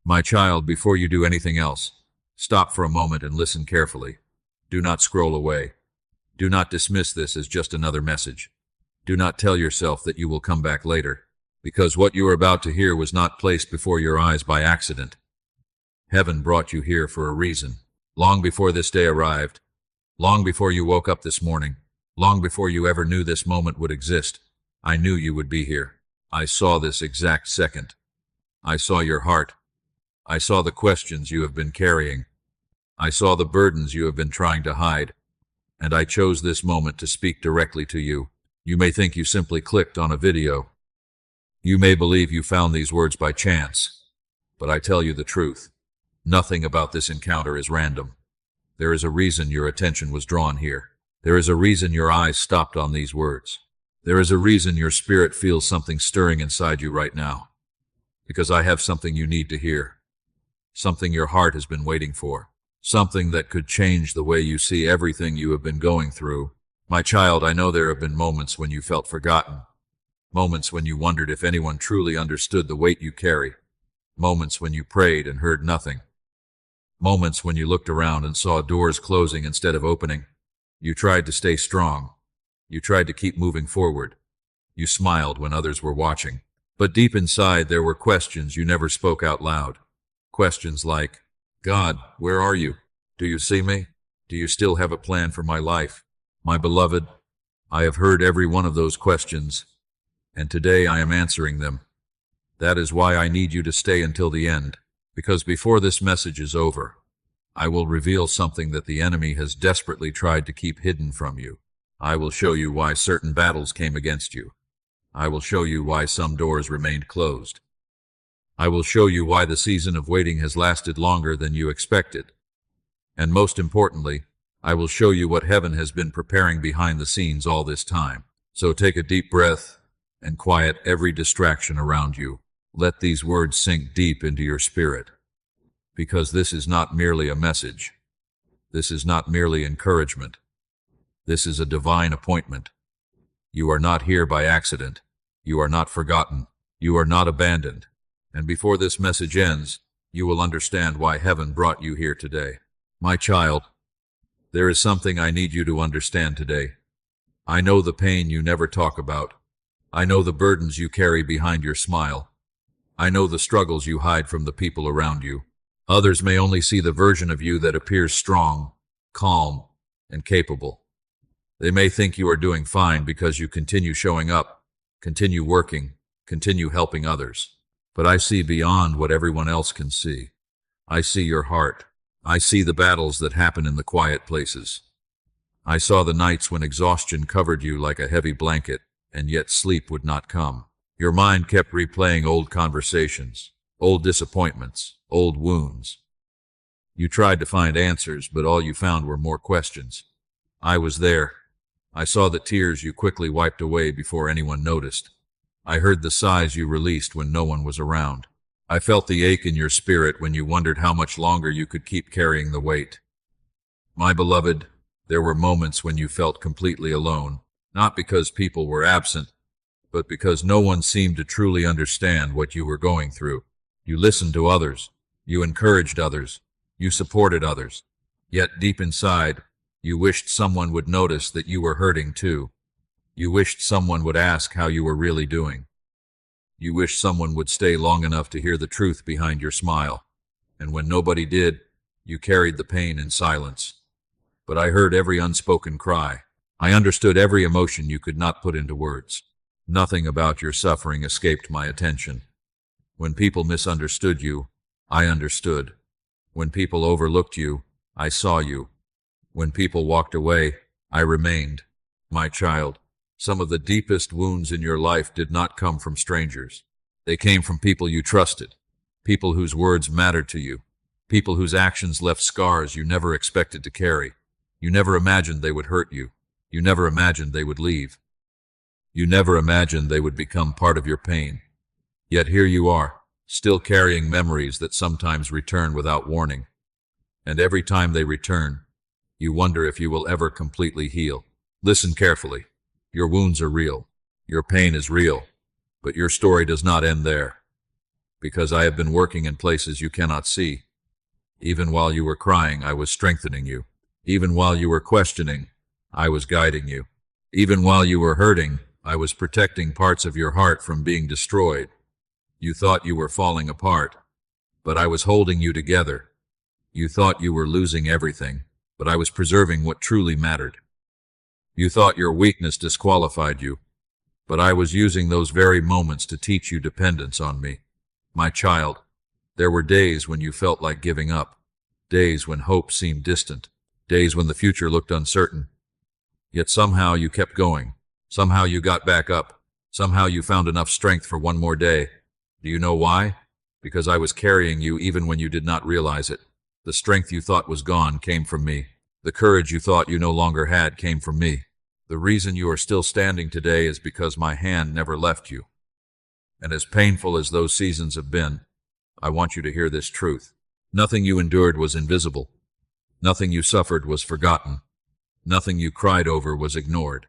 My child, before you do anything else, stop for a moment and listen carefully. Do not scroll away. Do not dismiss this as just another message. Do not tell yourself that you will come back later, because what you are about to hear was not placed before your eyes by accident. Heaven brought you here for a reason. Long before this day arrived, long before you woke up this morning, long before you ever knew this moment would exist, I knew you would be here. I saw this exact second. I saw your heart. I saw the questions you have been carrying. I saw the burdens you have been trying to hide. And I chose this moment to speak directly to you. You may think you simply clicked on a video. You may believe you found these words by chance. But I tell you the truth. Nothing about this encounter is random. There is a reason your attention was drawn here. There is a reason your eyes stopped on these words. There is a reason your spirit feels something stirring inside you right now. Because I have something you need to hear. Something your heart has been waiting for. Something that could change the way you see everything you have been going through. My child, I know there have been moments when you felt forgotten. Moments when you wondered if anyone truly understood the weight you carry. Moments when you prayed and heard nothing. Moments when you looked around and saw doors closing instead of opening. You tried to stay strong. You tried to keep moving forward. You smiled when others were watching. But deep inside there were questions you never spoke out loud. Questions like, God, where are you? Do you see me? Do you still have a plan for my life? My beloved, I have heard every one of those questions, and today I am answering them. That is why I need you to stay until the end, because before this message is over, I will reveal something that the enemy has desperately tried to keep hidden from you. I will show you why certain battles came against you. I will show you why some doors remained closed. I will show you why the season of waiting has lasted longer than you expected. And most importantly, I will show you what heaven has been preparing behind the scenes all this time. So take a deep breath and quiet every distraction around you. Let these words sink deep into your spirit. Because this is not merely a message. This is not merely encouragement. This is a divine appointment. You are not here by accident. You are not forgotten. You are not abandoned. And before this message ends, you will understand why heaven brought you here today. My child, there is something I need you to understand today. I know the pain you never talk about. I know the burdens you carry behind your smile. I know the struggles you hide from the people around you. Others may only see the version of you that appears strong, calm, and capable. They may think you are doing fine because you continue showing up, continue working, continue helping others. But I see beyond what everyone else can see. I see your heart. I see the battles that happen in the quiet places. I saw the nights when exhaustion covered you like a heavy blanket, and yet sleep would not come. Your mind kept replaying old conversations, old disappointments, old wounds. You tried to find answers, but all you found were more questions. I was there. I saw the tears you quickly wiped away before anyone noticed. I heard the sighs you released when no one was around. I felt the ache in your spirit when you wondered how much longer you could keep carrying the weight. My beloved, there were moments when you felt completely alone, not because people were absent, but because no one seemed to truly understand what you were going through. You listened to others. You encouraged others. You supported others. Yet deep inside, you wished someone would notice that you were hurting too. You wished someone would ask how you were really doing. You wished someone would stay long enough to hear the truth behind your smile. And when nobody did, you carried the pain in silence. But I heard every unspoken cry. I understood every emotion you could not put into words. Nothing about your suffering escaped my attention. When people misunderstood you, I understood. When people overlooked you, I saw you. When people walked away, I remained. My child, some of the deepest wounds in your life did not come from strangers. They came from people you trusted, people whose words mattered to you, people whose actions left scars you never expected to carry. You never imagined they would hurt you. You never imagined they would leave. You never imagined they would become part of your pain. Yet here you are, still carrying memories that sometimes return without warning. And every time they return, you wonder if you will ever completely heal. Listen carefully. Your wounds are real. Your pain is real. But your story does not end there. Because I have been working in places you cannot see. Even while you were crying, I was strengthening you. Even while you were questioning, I was guiding you. Even while you were hurting, I was protecting parts of your heart from being destroyed. You thought you were falling apart, but I was holding you together. You thought you were losing everything, but I was preserving what truly mattered. You thought your weakness disqualified you, but I was using those very moments to teach you dependence on me. My child, there were days when you felt like giving up, days when hope seemed distant, days when the future looked uncertain. Yet somehow you kept going. Somehow you got back up. Somehow you found enough strength for one more day. Do you know why? Because I was carrying you even when you did not realize it. The strength you thought was gone came from me. The courage you thought you no longer had came from me. The reason you are still standing today is because my hand never left you. And as painful as those seasons have been, I want you to hear this truth. Nothing you endured was invisible. Nothing you suffered was forgotten. Nothing you cried over was ignored.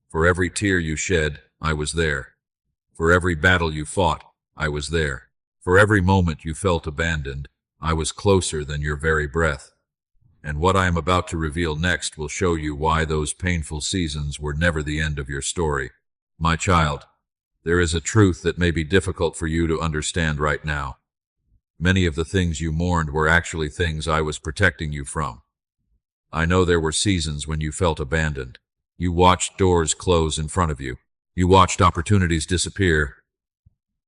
For every tear you shed, I was there. For every battle you fought, I was there. For every moment you felt abandoned, I was closer than your very breath. And what I am about to reveal next will show you why those painful seasons were never the end of your story. My child, there is a truth that may be difficult for you to understand right now. Many of the things you mourned were actually things I was protecting you from. I know there were seasons when you felt abandoned. You watched doors close in front of you. You watched opportunities disappear.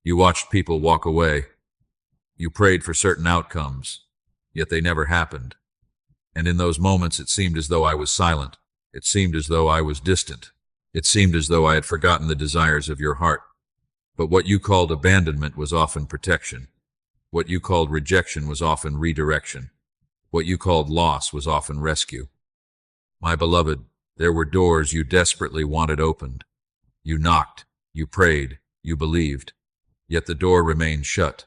You watched people walk away. You prayed for certain outcomes, yet they never happened. And in those moments it seemed as though I was silent. It seemed as though I was distant. It seemed as though I had forgotten the desires of your heart. But what you called abandonment was often protection. What you called rejection was often redirection. What you called loss was often rescue. My beloved, there were doors you desperately wanted opened. You knocked, you prayed, you believed, yet the door remained shut.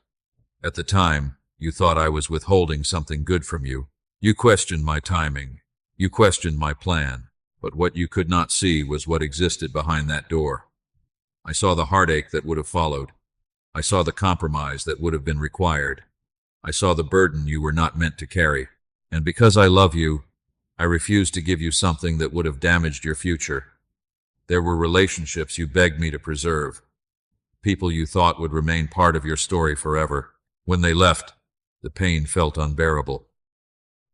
At the time, you thought I was withholding something good from you. You questioned my timing. You questioned my plan. But what you could not see was what existed behind that door. I saw the heartache that would have followed. I saw the compromise that would have been required. I saw the burden you were not meant to carry. And because I love you, I refused to give you something that would have damaged your future. There were relationships you begged me to preserve. People you thought would remain part of your story forever. When they left, the pain felt unbearable.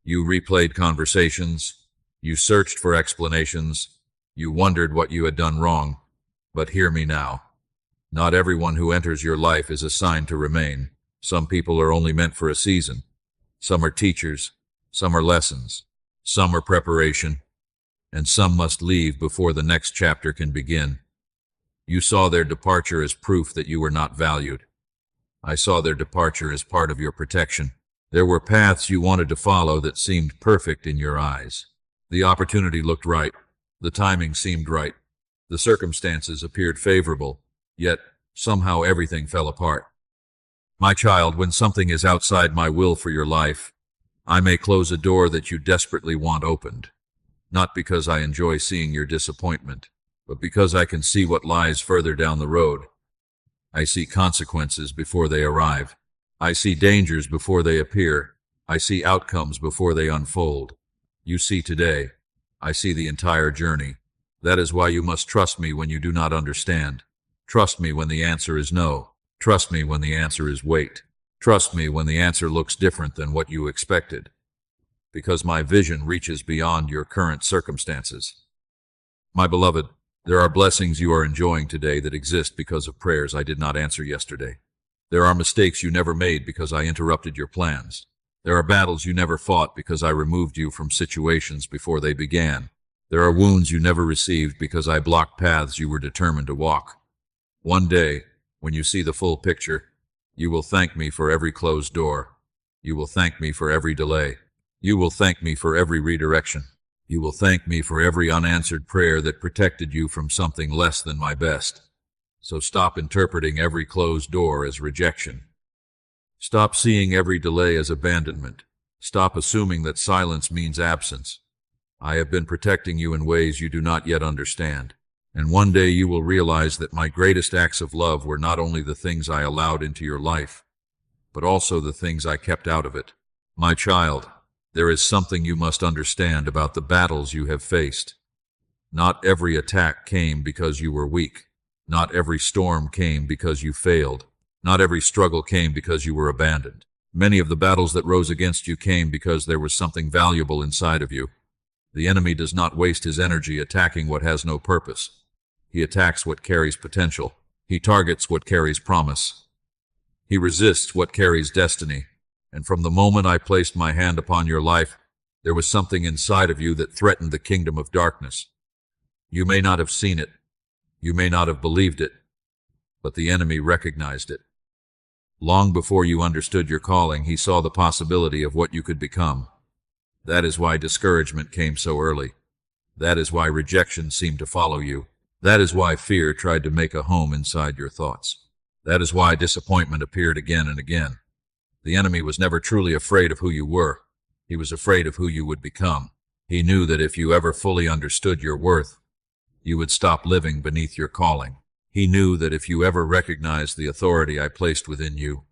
You replayed conversations. You searched for explanations. You wondered what you had done wrong. But hear me now. Not everyone who enters your life is assigned to remain. Some people are only meant for a season. Some are teachers. Some are lessons. Some are preparation. And some must leave before the next chapter can begin. You saw their departure as proof that you were not valued. I saw their departure as part of your protection. There were paths you wanted to follow that seemed perfect in your eyes. The opportunity looked right. The timing seemed right. The circumstances appeared favorable. Yet, somehow everything fell apart. My child, when something is outside my will for your life, I may close a door that you desperately want opened. Not because I enjoy seeing your disappointment, but because I can see what lies further down the road. I see consequences before they arrive. I see dangers before they appear. I see outcomes before they unfold. You see today. I see the entire journey. That is why you must trust me when you do not understand. Trust me when the answer is no. Trust me when the answer is wait. Trust me when the answer looks different than what you expected. Because my vision reaches beyond your current circumstances. My beloved, there are blessings you are enjoying today that exist because of prayers I did not answer yesterday. There are mistakes you never made because I interrupted your plans. There are battles you never fought because I removed you from situations before they began. There are wounds you never received because I blocked paths you were determined to walk. One day, when you see the full picture, you will thank me for every closed door. You will thank me for every delay. You will thank me for every redirection. You will thank me for every unanswered prayer that protected you from something less than my best. So stop interpreting every closed door as rejection. Stop seeing every delay as abandonment. Stop assuming that silence means absence. I have been protecting you in ways you do not yet understand. And one day you will realize that my greatest acts of love were not only the things I allowed into your life, but also the things I kept out of it. My child, there is something you must understand about the battles you have faced. Not every attack came because you were weak. Not every storm came because you failed. Not every struggle came because you were abandoned. Many of the battles that rose against you came because there was something valuable inside of you. The enemy does not waste his energy attacking what has no purpose. He attacks what carries potential. He targets what carries promise. He resists what carries destiny. And from the moment I placed my hand upon your life, there was something inside of you that threatened the kingdom of darkness. You may not have seen it. You may not have believed it. But the enemy recognized it. Long before you understood your calling, he saw the possibility of what you could become. That is why discouragement came so early. That is why rejection seemed to follow you. That is why fear tried to make a home inside your thoughts. That is why disappointment appeared again and again. The enemy was never truly afraid of who you were. He was afraid of who you would become. He knew that if you ever fully understood your worth, you would stop living beneath your calling. He knew that if you ever recognized the authority I placed within you,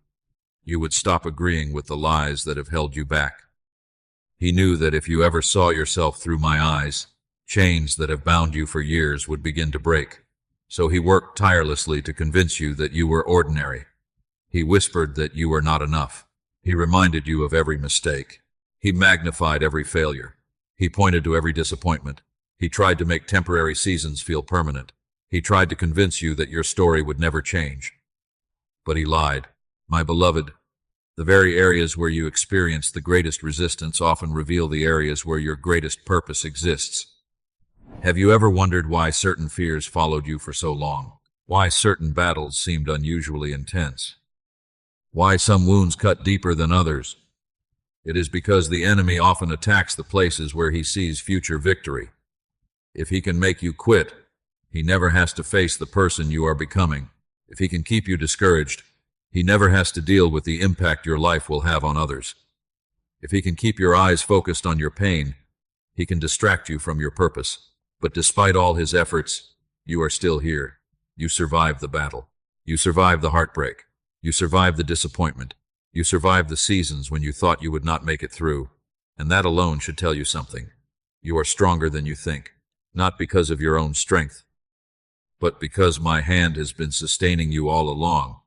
you would stop agreeing with the lies that have held you back. He knew that if you ever saw yourself through my eyes, chains that have bound you for years would begin to break. So he worked tirelessly to convince you that you were ordinary. He whispered that you were not enough. He reminded you of every mistake. He magnified every failure. He pointed to every disappointment. He tried to make temporary seasons feel permanent. He tried to convince you that your story would never change. But he lied. My beloved, the very areas where you experience the greatest resistance often reveal the areas where your greatest purpose exists. Have you ever wondered why certain fears followed you for so long? Why certain battles seemed unusually intense? Why some wounds cut deeper than others? It is because the enemy often attacks the places where he sees future victory. If he can make you quit, he never has to face the person you are becoming. If he can keep you discouraged, he never has to deal with the impact your life will have on others. If he can keep your eyes focused on your pain, he can distract you from your purpose. But despite all his efforts, you are still here. You survived the battle. You survived the heartbreak. You survived the disappointment. You survived the seasons when you thought you would not make it through. And that alone should tell you something. You are stronger than you think, not because of your own strength, but because my hand has been sustaining you all along.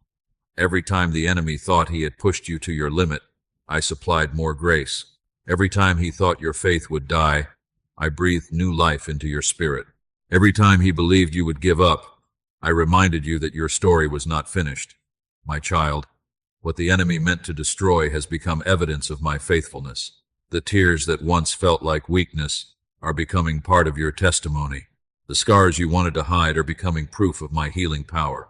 Every time the enemy thought he had pushed you to your limit, I supplied more grace. Every time he thought your faith would die, I breathed new life into your spirit. Every time he believed you would give up, I reminded you that your story was not finished. My child, what the enemy meant to destroy has become evidence of my faithfulness. The tears that once felt like weakness are becoming part of your testimony. The scars you wanted to hide are becoming proof of my healing power.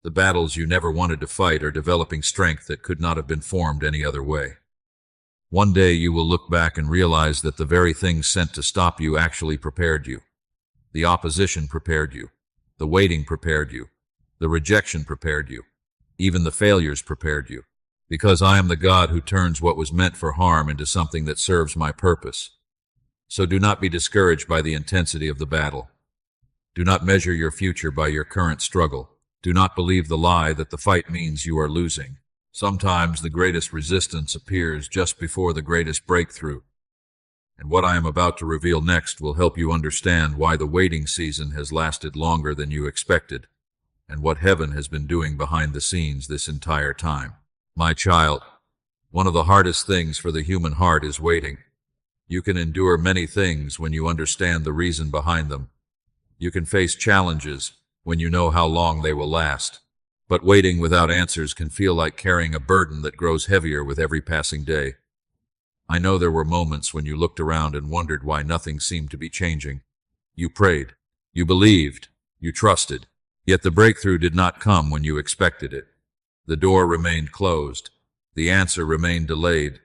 The battles you never wanted to fight are developing strength that could not have been formed any other way. One day you will look back and realize that the very things sent to stop you actually prepared you. The opposition prepared you. The waiting prepared you. The rejection prepared you. Even the failures prepared you. Because I am the God who turns what was meant for harm into something that serves my purpose. So do not be discouraged by the intensity of the battle. Do not measure your future by your current struggle. Do not believe the lie that the fight means you are losing. Sometimes the greatest resistance appears just before the greatest breakthrough. And what I am about to reveal next will help you understand why the waiting season has lasted longer than you expected, and what heaven has been doing behind the scenes this entire time. My child, one of the hardest things for the human heart is waiting. You can endure many things when you understand the reason behind them. You can face challenges when you know how long they will last. But waiting without answers can feel like carrying a burden that grows heavier with every passing day. I know there were moments when you looked around and wondered why nothing seemed to be changing. You prayed, you believed, you trusted, yet the breakthrough did not come when you expected it. The door remained closed, the answer remained delayed,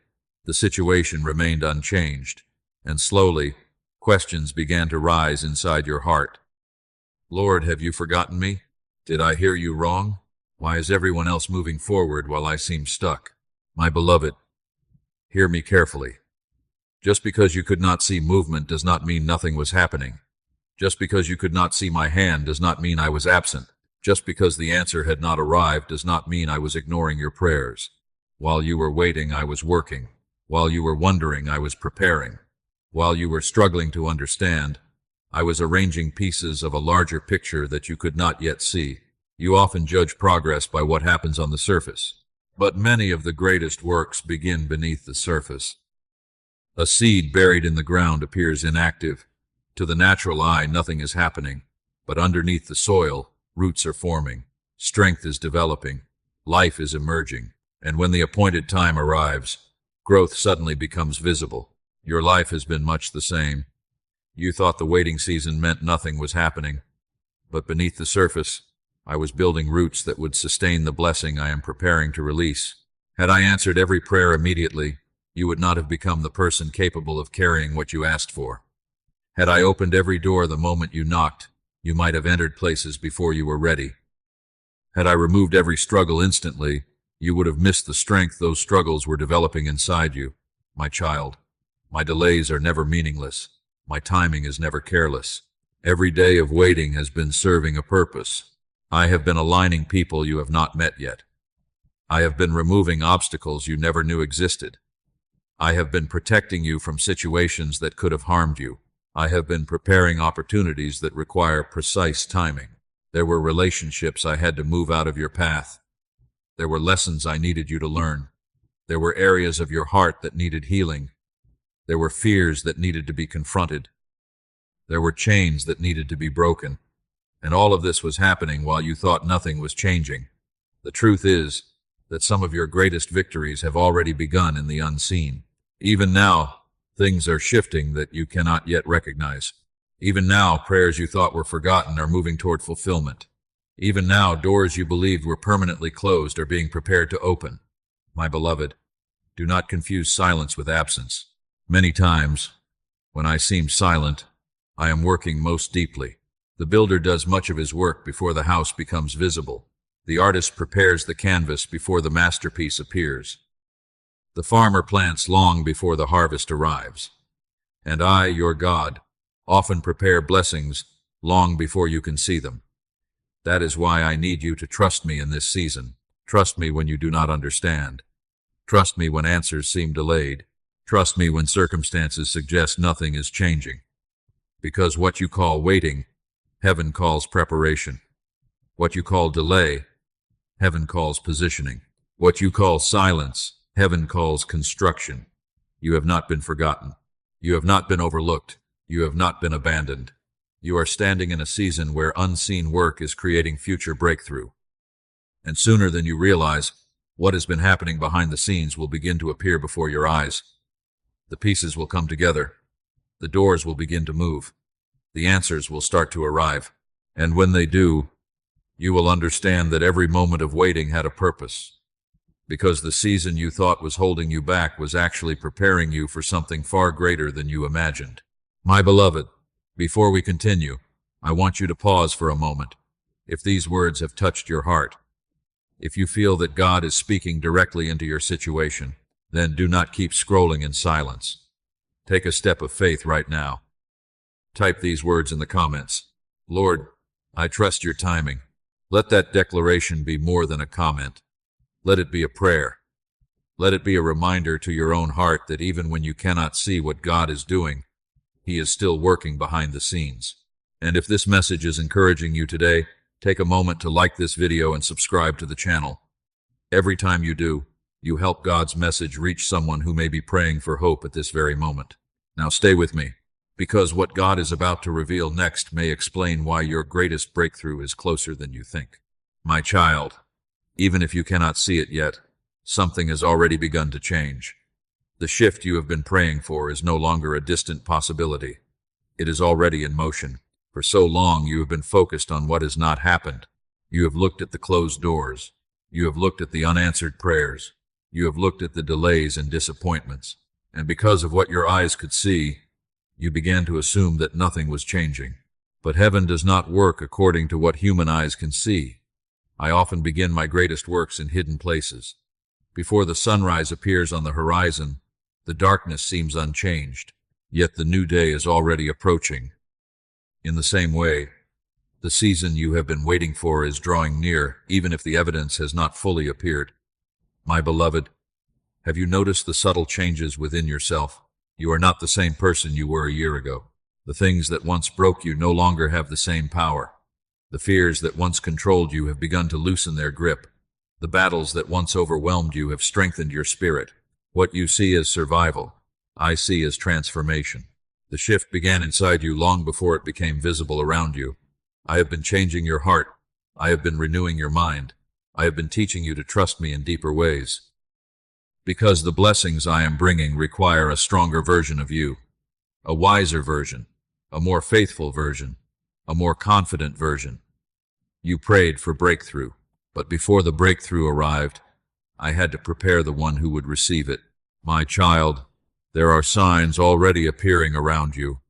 the situation remained unchanged, and slowly, questions began to rise inside your heart. Lord, have you forgotten me? Did I hear you wrong? Why is everyone else moving forward while I seem stuck? My beloved, hear me carefully. Just because you could not see movement does not mean nothing was happening. Just because you could not see my hand does not mean I was absent. Just because the answer had not arrived does not mean I was ignoring your prayers. While you were waiting, I was working. While you were wondering, I was preparing. While you were struggling to understand, I was arranging pieces of a larger picture that you could not yet see. You often judge progress by what happens on the surface, but many of the greatest works begin beneath the surface. A seed buried in the ground appears inactive. To the natural eye, nothing is happening, but underneath the soil, roots are forming, strength is developing, life is emerging, and when the appointed time arrives, growth suddenly becomes visible. Your life has been much the same. You thought the waiting season meant nothing was happening, but beneath the surface, I was building roots that would sustain the blessing I am preparing to release. Had I answered every prayer immediately, you would not have become the person capable of carrying what you asked for. Had I opened every door the moment you knocked, you might have entered places before you were ready. Had I removed every struggle instantly, you would have missed the strength those struggles were developing inside you. My child, my delays are never meaningless. My timing is never careless. Every day of waiting has been serving a purpose. I have been aligning people you have not met yet. I have been removing obstacles you never knew existed. I have been protecting you from situations that could have harmed you. I have been preparing opportunities that require precise timing. There were relationships I had to move out of your path. There were lessons I needed you to learn. There were areas of your heart that needed healing. There were fears that needed to be confronted. There were chains that needed to be broken. And all of this was happening while you thought nothing was changing. The truth is that some of your greatest victories have already begun in the unseen. Even now, things are shifting that you cannot yet recognize. Even now, prayers you thought were forgotten are moving toward fulfillment. Even now, doors you believed were permanently closed are being prepared to open. My beloved, do not confuse silence with absence. Many times, when I seem silent, I am working most deeply. The builder does much of his work before the house becomes visible. The artist prepares the canvas before the masterpiece appears. The farmer plants long before the harvest arrives. And I, your God, often prepare blessings long before you can see them. That is why I need you to trust me in this season. Trust me when you do not understand. Trust me when answers seem delayed. Trust me when circumstances suggest nothing is changing. Because what you call waiting, heaven calls preparation. What you call delay, heaven calls positioning. What you call silence, heaven calls construction. You have not been forgotten. You have not been overlooked. You have not been abandoned. You are standing in a season where unseen work is creating future breakthrough. And sooner than you realize, what has been happening behind the scenes will begin to appear before your eyes. The pieces will come together. The doors will begin to move. The answers will start to arrive. And when they do, you will understand that every moment of waiting had a purpose. Because the season you thought was holding you back was actually preparing you for something far greater than you imagined. My beloved, before we continue, I want you to pause for a moment. If these words have touched your heart, if you feel that God is speaking directly into your situation, then do not keep scrolling in silence. Take a step of faith right now. Type these words in the comments. Lord, I trust your timing. Let that declaration be more than a comment. Let it be a prayer. Let it be a reminder to your own heart that even when you cannot see what God is doing, He is still working behind the scenes. And if this message is encouraging you today, take a moment to like this video and subscribe to the channel. Every time you do, you help God's message reach someone who may be praying for hope at this very moment. Now stay with me, because what God is about to reveal next may explain why your greatest breakthrough is closer than you think. My child, even if you cannot see it yet, something has already begun to change. The shift you have been praying for is no longer a distant possibility. It is already in motion. For so long you have been focused on what has not happened. You have looked at the closed doors. You have looked at the unanswered prayers. You have looked at the delays and disappointments. And because of what your eyes could see, you began to assume that nothing was changing. But heaven does not work according to what human eyes can see. I often begin my greatest works in hidden places. Before the sunrise appears on the horizon, the darkness seems unchanged, yet the new day is already approaching. In the same way, the season you have been waiting for is drawing near, even if the evidence has not fully appeared. My beloved, Have you noticed the subtle changes within yourself? You are not the same person you were a year ago. The things that once broke you no longer have the same power. The fears that once controlled you have begun to loosen their grip. The battles that once overwhelmed you have strengthened your spirit. What you see as survival, I see as transformation. The shift began inside you long before it became visible around you. I have been changing your heart. I have been renewing your mind. I have been teaching you to trust me in deeper ways. Because the blessings I am bringing require a stronger version of you, a wiser version, a more faithful version, a more confident version. You prayed for breakthrough, but before the breakthrough arrived, I had to prepare the one who would receive it. My child, there are signs already appearing around you.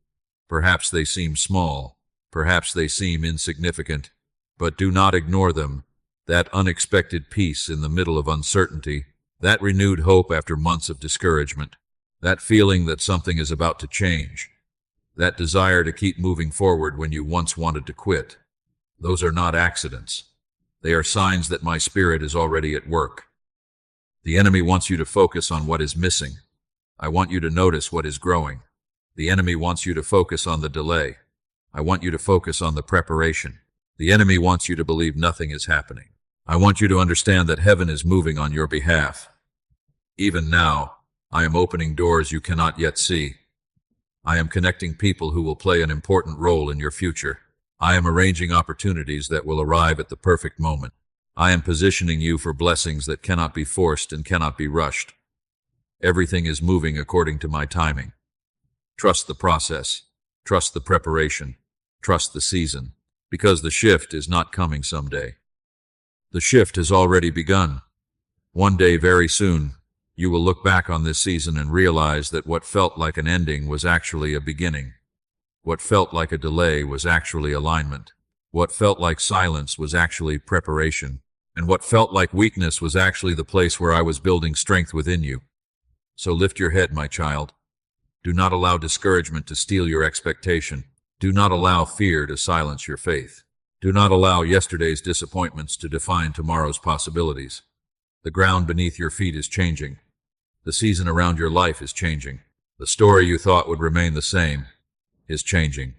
Perhaps they seem small, perhaps they seem insignificant, but do not ignore them. That unexpected peace in the middle of uncertainty, that renewed hope after months of discouragement, that feeling that something is about to change, that desire to keep moving forward when you once wanted to quit. Those are not accidents. They are signs that my spirit is already at work. The enemy wants you to focus on what is missing. I want you to notice what is growing. The enemy wants you to focus on the delay. I want you to focus on the preparation. The enemy wants you to believe nothing is happening. I want you to understand that heaven is moving on your behalf. Even now, I am opening doors you cannot yet see. I am connecting people who will play an important role in your future. I am arranging opportunities that will arrive at the perfect moment. I am positioning you for blessings that cannot be forced and cannot be rushed. Everything is moving according to my timing. Trust the process. Trust the preparation. Trust the season. Because the shift is not coming someday. The shift has already begun. One day, very soon, you will look back on this season and realize that what felt like an ending was actually a beginning. What felt like a delay was actually alignment. What felt like silence was actually preparation. And what felt like weakness was actually the place where I was building strength within you. So lift your head, my child. Do not allow discouragement to steal your expectation. Do not allow fear to silence your faith. Do not allow yesterday's disappointments to define tomorrow's possibilities. The ground beneath your feet is changing. The season around your life is changing. The story you thought would remain the same is changing.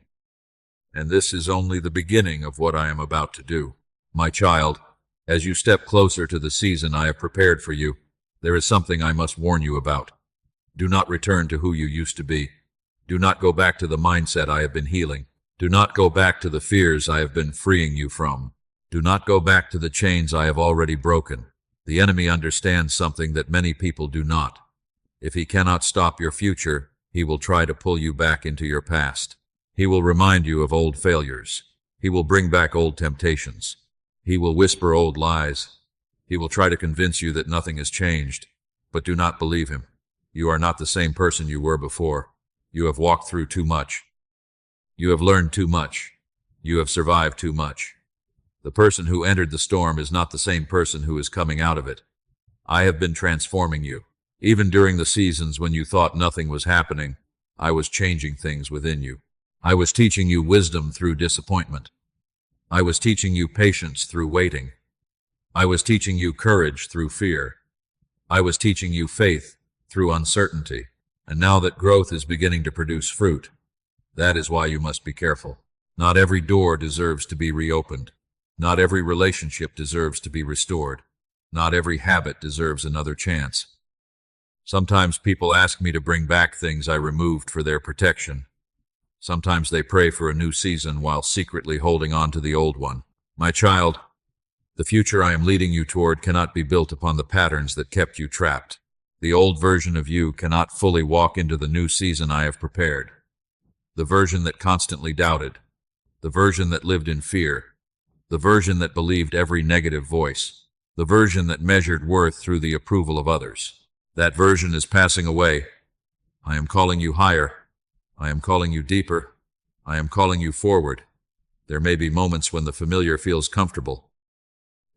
And this is only the beginning of what I am about to do. My child, as you step closer to the season I have prepared for you, there is something I must warn you about. Do not return to who you used to be. Do not go back to the mindset I have been healing. Do not go back to the fears I have been freeing you from. Do not go back to the chains I have already broken. The enemy understands something that many people do not. If he cannot stop your future, he will try to pull you back into your past. He will remind you of old failures. He will bring back old temptations. He will whisper old lies. He will try to convince you that nothing has changed. But do not believe him. You are not the same person you were before. You have walked through too much. You have learned too much. You have survived too much. The person who entered the storm is not the same person who is coming out of it. I have been transforming you. Even during the seasons when you thought nothing was happening, I was changing things within you. I was teaching you wisdom through disappointment. I was teaching you patience through waiting. I was teaching you courage through fear. I was teaching you faith through uncertainty. And now that growth is beginning to produce fruit, that is why you must be careful. Not every door deserves to be reopened. Not every relationship deserves to be restored. Not every habit deserves another chance. Sometimes people ask me to bring back things I removed for their protection. Sometimes they pray for a new season while secretly holding on to the old one. My child, the future I am leading you toward cannot be built upon the patterns that kept you trapped. The old version of you cannot fully walk into the new season I have prepared. The version that constantly doubted. The version that lived in fear. The version that believed every negative voice. The version that measured worth through the approval of others. That version is passing away. I am calling you higher. I am calling you deeper. I am calling you forward. There may be moments when the familiar feels comfortable.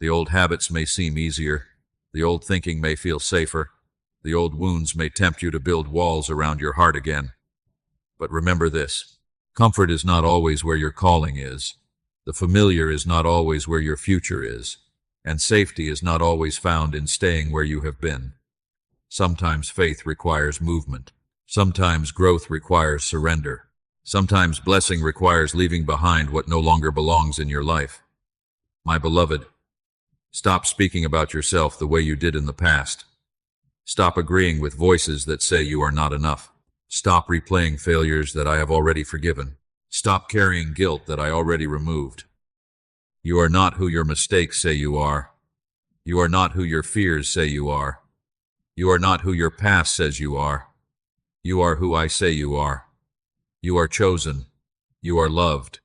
The old habits may seem easier. The old thinking may feel safer. The old wounds may tempt you to build walls around your heart again. But remember this. Comfort is not always where your calling is. The familiar is not always where your future is. And safety is not always found in staying where you have been. Sometimes faith requires movement. Sometimes growth requires surrender. Sometimes blessing requires leaving behind what no longer belongs in your life. My beloved, stop speaking about yourself the way you did in the past. Stop agreeing with voices that say you are not enough. Stop replaying failures that I have already forgiven. Stop carrying guilt that I already removed. You are not who your mistakes say you are. You are not who your fears say you are. You are not who your past says you are. You are who I say you are. You are chosen. You are loved.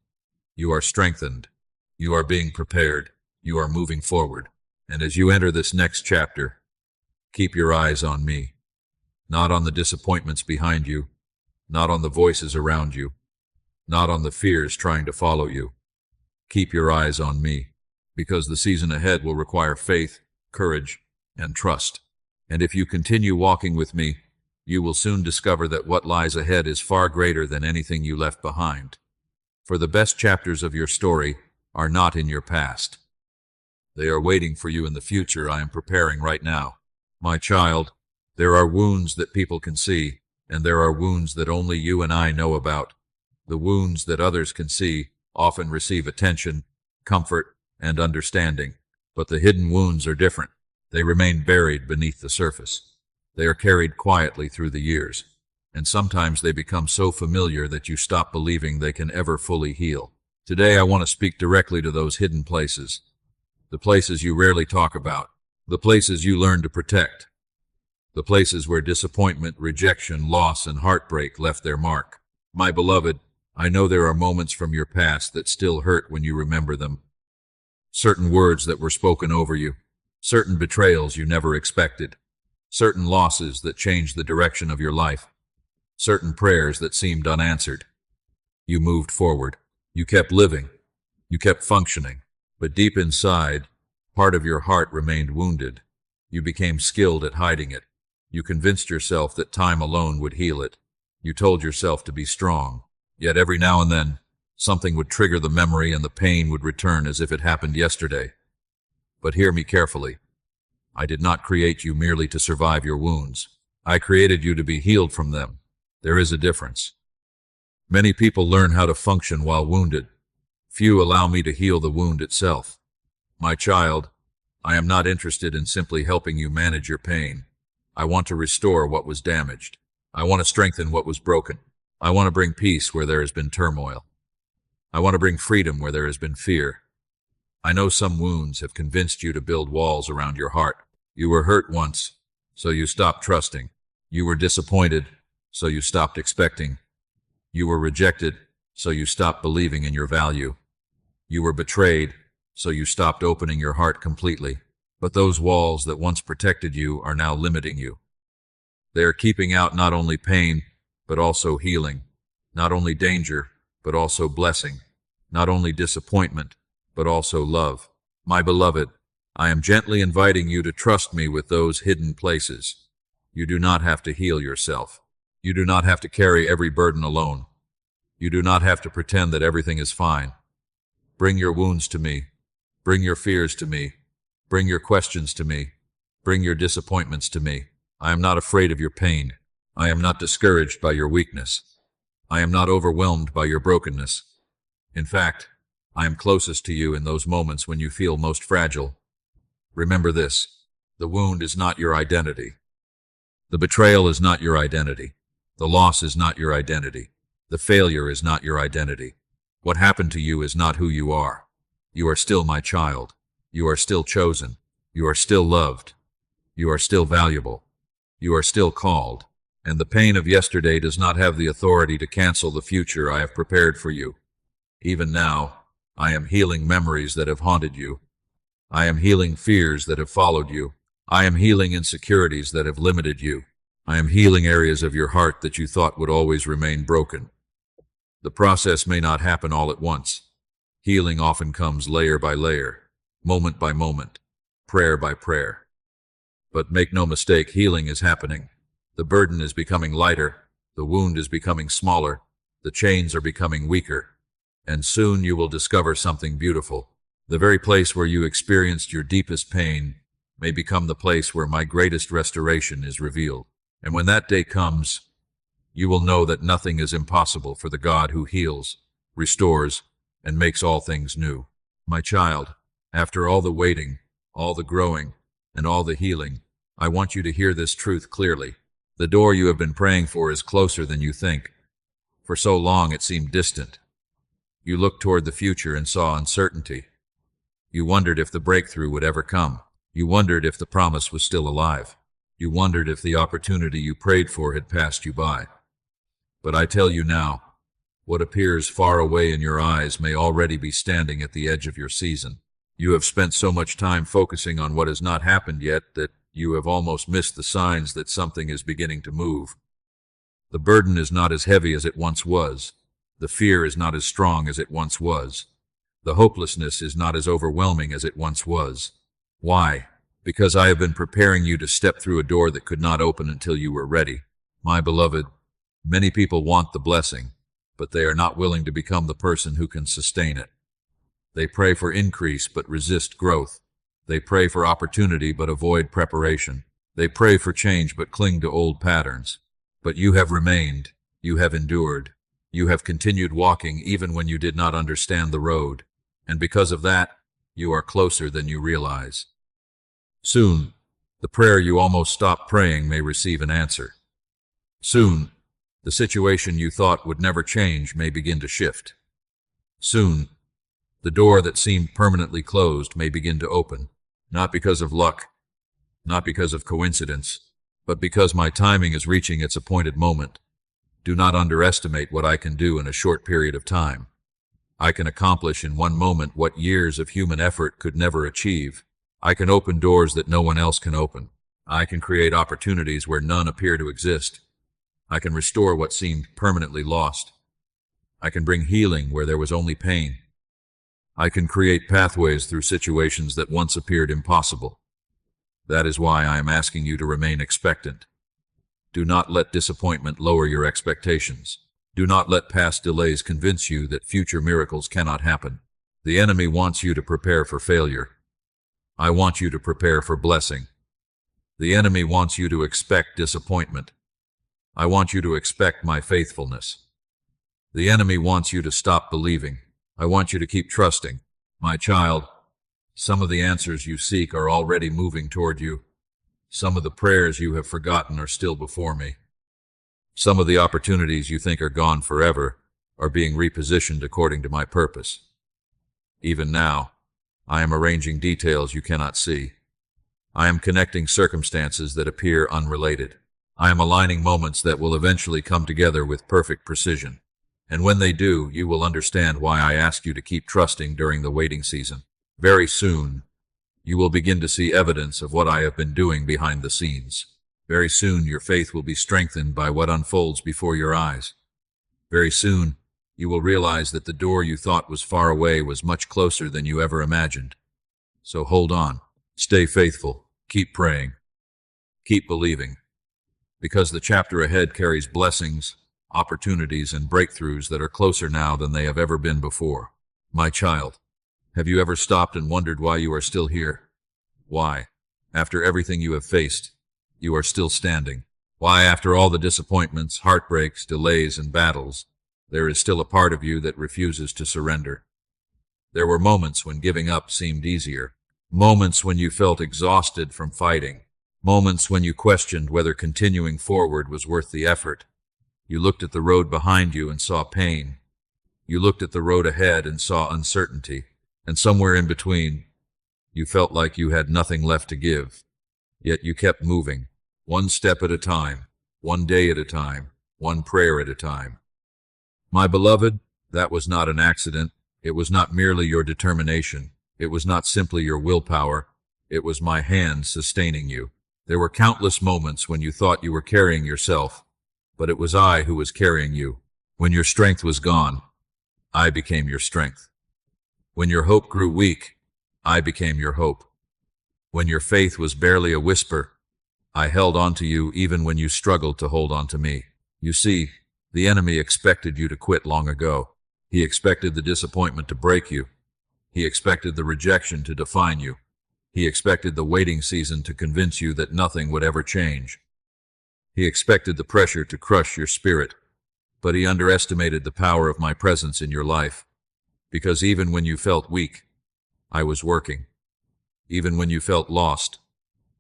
You are strengthened. You are being prepared. You are moving forward. And as you enter this next chapter, keep your eyes on me. Not on the disappointments behind you. Not on the voices around you. Not on the fears trying to follow you. Keep your eyes on me, because the season ahead will require faith, courage, and trust. And if you continue walking with me, you will soon discover that what lies ahead is far greater than anything you left behind. For the best chapters of your story are not in your past. They are waiting for you in the future I am preparing right now. My child, there are wounds that people can see, and there are wounds that only you and I know about. The wounds that others can see often receive attention, comfort, and understanding, but the hidden wounds are different. They remain buried beneath the surface. They are carried quietly through the years, and sometimes they become so familiar that you stop believing they can ever fully heal. Today I want to speak directly to those hidden places, the places you rarely talk about, the places you learn to protect, the places where disappointment, rejection, loss, and heartbreak left their mark. My beloved, I know there are moments from your past that still hurt when you remember them. Certain words that were spoken over you, certain betrayals you never expected, certain losses that changed the direction of your life, certain prayers that seemed unanswered. You moved forward. You kept living. You kept functioning. But deep inside, part of your heart remained wounded. You became skilled at hiding it. You convinced yourself that time alone would heal it. You told yourself to be strong. Yet every now and then, something would trigger the memory and the pain would return as if it happened yesterday. But hear me carefully. I did not create you merely to survive your wounds. I created you to be healed from them. There is a difference. Many people learn how to function while wounded. Few allow me to heal the wound itself. My child, I am not interested in simply helping you manage your pain. I want to restore what was damaged. I want to strengthen what was broken. I want to bring peace where there has been turmoil. I want to bring freedom where there has been fear. I know some wounds have convinced you to build walls around your heart. You were hurt once, so you stopped trusting. You were disappointed, so you stopped expecting. You were rejected, so you stopped believing in your value. You were betrayed, so you stopped opening your heart completely. But those walls that once protected you are now limiting you. They are keeping out not only pain, but also healing. Not only danger, but also blessing. Not only disappointment, but also love. My beloved, I am gently inviting you to trust me with those hidden places. You do not have to heal yourself. You do not have to carry every burden alone. You do not have to pretend that everything is fine. Bring your wounds to me. Bring your fears to me. Bring your questions to me. Bring your disappointments to me. I am not afraid of your pain. I am not discouraged by your weakness. I am not overwhelmed by your brokenness. In fact, I am closest to you in those moments when you feel most fragile. Remember this: the wound is not your identity. The betrayal is not your identity. The loss is not your identity. The failure is not your identity. What happened to you is not who you are. You are still my child. You are still chosen. You are still loved. You are still valuable. You are still called. And the pain of yesterday does not have the authority to cancel the future I have prepared for you. Even now, I am healing memories that have haunted you. I am healing fears that have followed you. I am healing insecurities that have limited you. I am healing areas of your heart that you thought would always remain broken. The process may not happen all at once. Healing often comes layer by layer, moment by moment, prayer by prayer. But make no mistake, healing is happening. The burden is becoming lighter, the wound is becoming smaller, the chains are becoming weaker, and soon you will discover something beautiful. The very place where you experienced your deepest pain, may become the place where my greatest restoration is revealed. And when that day comes, you will know that nothing is impossible for the God who heals, restores, and makes all things new. My child, after all the waiting, all the growing, and all the healing, I want you to hear this truth clearly. The door you have been praying for is closer than you think. For so long it seemed distant. You looked toward the future and saw uncertainty. You wondered if the breakthrough would ever come. You wondered if the promise was still alive. You wondered if the opportunity you prayed for had passed you by. But I tell you now, what appears far away in your eyes may already be standing at the edge of your season. You have spent so much time focusing on what has not happened yet that you have almost missed the signs that something is beginning to move. The burden is not as heavy as it once was. The fear is not as strong as it once was. The hopelessness is not as overwhelming as it once was. Why? Because I have been preparing you to step through a door that could not open until you were ready. My beloved, many people want the blessing, but they are not willing to become the person who can sustain it. They pray for increase but resist growth. They pray for opportunity but avoid preparation. They pray for change but cling to old patterns. But you have remained. You have endured. You have continued walking even when you did not understand the road. And because of that, you are closer than you realize. Soon, the prayer you almost stopped praying may receive an answer. Soon, the situation you thought would never change may begin to shift. Soon, the door that seemed permanently closed may begin to open, not because of luck, not because of coincidence, but because my timing is reaching its appointed moment. Do not underestimate what I can do in a short period of time. I can accomplish in one moment what years of human effort could never achieve. I can open doors that no one else can open. I can create opportunities where none appear to exist. I can restore what seemed permanently lost. I can bring healing where there was only pain. I can create pathways through situations that once appeared impossible. That is why I am asking you to remain expectant. Do not let disappointment lower your expectations. Do not let past delays convince you that future miracles cannot happen. The enemy wants you to prepare for failure. I want you to prepare for blessing. The enemy wants you to expect disappointment. I want you to expect my faithfulness. The enemy wants you to stop believing. I want you to keep trusting. My child, some of the answers you seek are already moving toward you. Some of the prayers you have forgotten are still before me. Some of the opportunities you think are gone forever are being repositioned according to my purpose. Even now, I am arranging details you cannot see. I am connecting circumstances that appear unrelated. I am aligning moments that will eventually come together with perfect precision. And when they do, you will understand why I ask you to keep trusting during the waiting season. Very soon, you will begin to see evidence of what I have been doing behind the scenes. Very soon, your faith will be strengthened by what unfolds before your eyes. Very soon, you will realize that the door you thought was far away was much closer than you ever imagined. So hold on. Stay faithful. Keep praying. Keep believing. Because the chapter ahead carries blessings, opportunities, and breakthroughs that are closer now than they have ever been before. My child, have you ever stopped and wondered why you are still here? Why, after everything you have faced, you are still standing? Why, after all the disappointments, heartbreaks, delays, and battles, there is still a part of you that refuses to surrender? There were moments when giving up seemed easier, moments when you felt exhausted from fighting, moments when you questioned whether continuing forward was worth the effort. You looked at the road behind you and saw pain. You looked at the road ahead and saw uncertainty. And somewhere in between, you felt like you had nothing left to give. Yet you kept moving, one step at a time, one day at a time, one prayer at a time. My beloved, that was not an accident. It was not merely your determination. It was not simply your willpower. It was my hand sustaining you. There were countless moments when you thought you were carrying yourself, but it was I who was carrying you. When your strength was gone, I became your strength. When your hope grew weak, I became your hope. When your faith was barely a whisper, I held on to you even when you struggled to hold on to me. You see, the enemy expected you to quit long ago. He expected the disappointment to break you. He expected the rejection to define you. He expected the waiting season to convince you that nothing would ever change. He expected the pressure to crush your spirit, but he underestimated the power of my presence in your life. Because even when you felt weak, I was working. Even when you felt lost,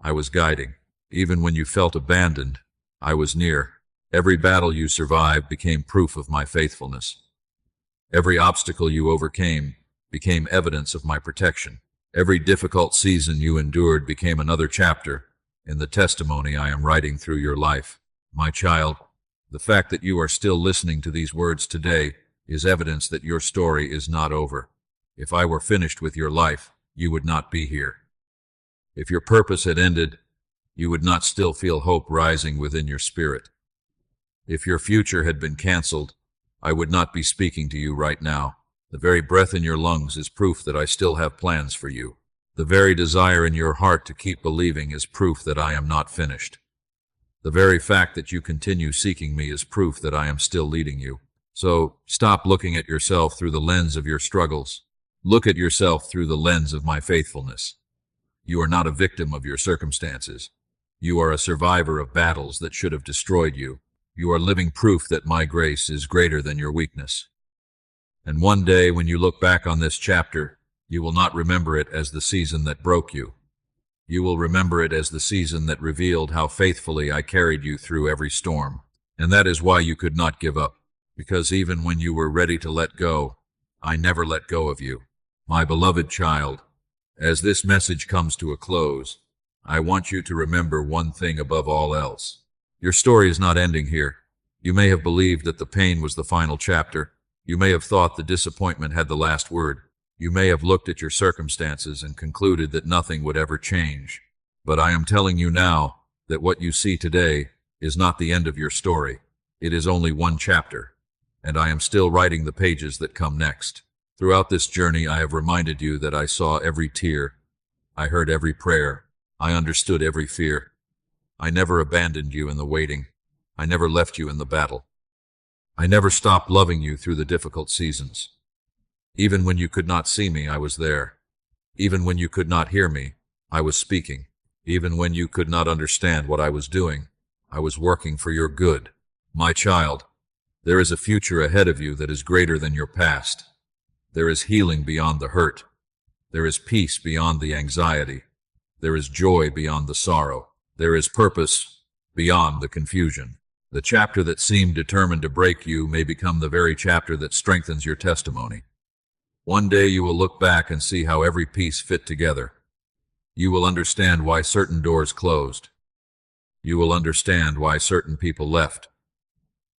I was guiding. Even when you felt abandoned, I was near. Every battle you survived became proof of my faithfulness. Every obstacle you overcame became evidence of my protection. Every difficult season you endured became another chapter in the testimony I am writing through your life. My child, the fact that you are still listening to these words today is evidence that your story is not over. If I were finished with your life, you would not be here. If your purpose had ended, you would not still feel hope rising within your spirit. If your future had been canceled, I would not be speaking to you right now. The very breath in your lungs is proof that I still have plans for you. The very desire in your heart to keep believing is proof that I am not finished. The very fact that you continue seeking me is proof that I am still leading you. So stop looking at yourself through the lens of your struggles. Look at yourself through the lens of my faithfulness. You are not a victim of your circumstances. You are a survivor of battles that should have destroyed you. You are living proof that my grace is greater than your weakness. And one day when you look back on this chapter, you will not remember it as the season that broke you. You will remember it as the season that revealed how faithfully I carried you through every storm. And that is why you could not give up. Because even when you were ready to let go, I never let go of you. My beloved child, as this message comes to a close, I want you to remember one thing above all else. Your story is not ending here. You may have believed that the pain was the final chapter. You may have thought the disappointment had the last word. You may have looked at your circumstances and concluded that nothing would ever change. But I am telling you now that what you see today is not the end of your story. It is only one chapter, and I am still writing the pages that come next. Throughout this journey, I have reminded you that I saw every tear. I heard every prayer. I understood every fear. I never abandoned you in the waiting. I never left you in the battle. I never stopped loving you through the difficult seasons. Even when you could not see me, I was there. Even when you could not hear me, I was speaking. Even when you could not understand what I was doing, I was working for your good. My child, there is a future ahead of you that is greater than your past. There is healing beyond the hurt. There is peace beyond the anxiety. There is joy beyond the sorrow. There is purpose beyond the confusion. The chapter that seemed determined to break you may become the very chapter that strengthens your testimony. One day you will look back and see how every piece fit together. You will understand why certain doors closed. You will understand why certain people left.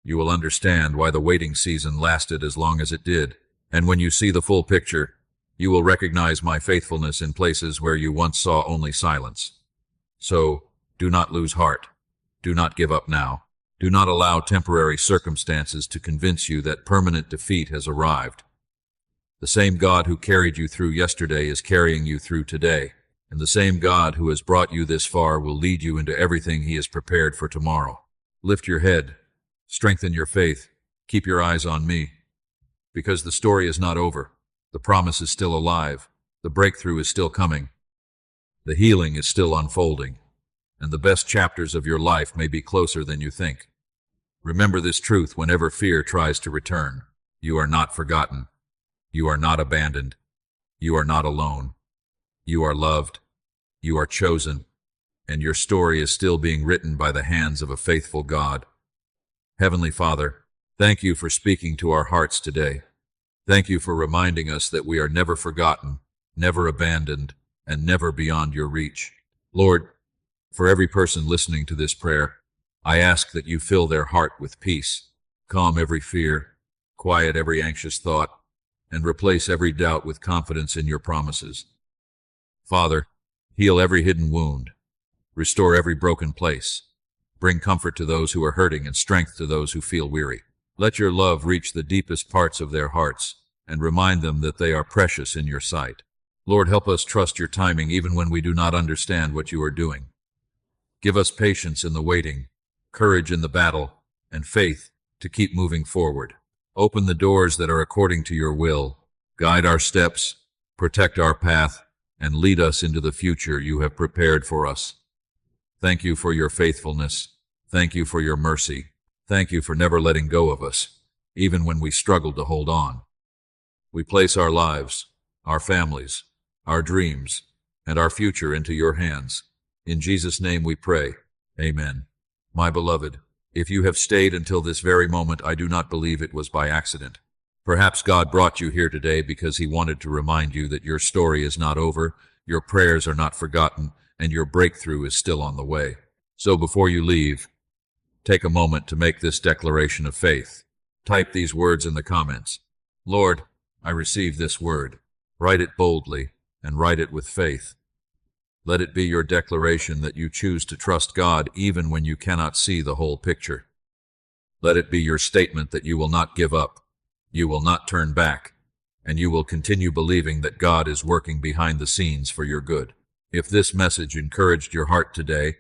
You will understand why the waiting season lasted as long as it did. And when you see the full picture, you will recognize my faithfulness in places where you once saw only silence. So, do not lose heart. Do not give up now. Do not allow temporary circumstances to convince you that permanent defeat has arrived. The same God who carried you through yesterday is carrying you through today, and the same God who has brought you this far will lead you into everything He has prepared for tomorrow. Lift your head, strengthen your faith, keep your eyes on me, because the story is not over. The promise is still alive, the breakthrough is still coming, the healing is still unfolding, and the best chapters of your life may be closer than you think. Remember this truth whenever fear tries to return. You are not forgotten. You are not abandoned. You are not alone. You are loved. You are chosen. And your story is still being written by the hands of a faithful God. Heavenly Father, thank you for speaking to our hearts today. Thank you for reminding us that we are never forgotten, never abandoned, and never beyond your reach. Lord, for every person listening to this prayer, I ask that you fill their heart with peace, calm every fear, quiet every anxious thought, and replace every doubt with confidence in your promises. Father, heal every hidden wound, restore every broken place, bring comfort to those who are hurting and strength to those who feel weary. Let your love reach the deepest parts of their hearts and remind them that they are precious in your sight. Lord, help us trust your timing even when we do not understand what you are doing. Give us patience in the waiting, courage in the battle, and faith to keep moving forward. Open the doors that are according to your will, guide our steps, protect our path, and lead us into the future you have prepared for us. Thank you for your faithfulness. Thank you for your mercy. Thank you for never letting go of us, even when we struggled to hold on. We place our lives, our families, our dreams, and our future into your hands. In Jesus' name we pray. Amen. My beloved, if you have stayed until this very moment, I do not believe it was by accident. Perhaps God brought you here today because he wanted to remind you that your story is not over, your prayers are not forgotten, and your breakthrough is still on the way. So before you leave, take a moment to make this declaration of faith. Type these words in the comments. Lord, I receive this word. Write it boldly and write it with faith. Let it be your declaration that you choose to trust God even when you cannot see the whole picture. Let it be your statement that you will not give up, you will not turn back, and you will continue believing that God is working behind the scenes for your good. If this message encouraged your heart today,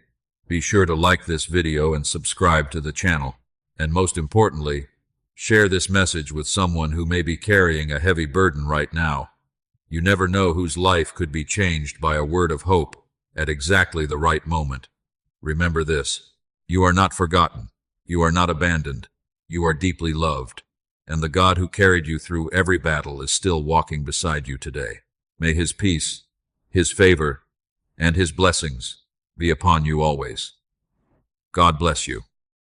be sure to like this video and subscribe to the channel. And most importantly, share this message with someone who may be carrying a heavy burden right now. You never know whose life could be changed by a word of hope at exactly the right moment. Remember this: you are not forgotten, you are not abandoned, you are deeply loved, and the God who carried you through every battle is still walking beside you today. May his peace, his favor, and his blessings be upon you always. God bless you.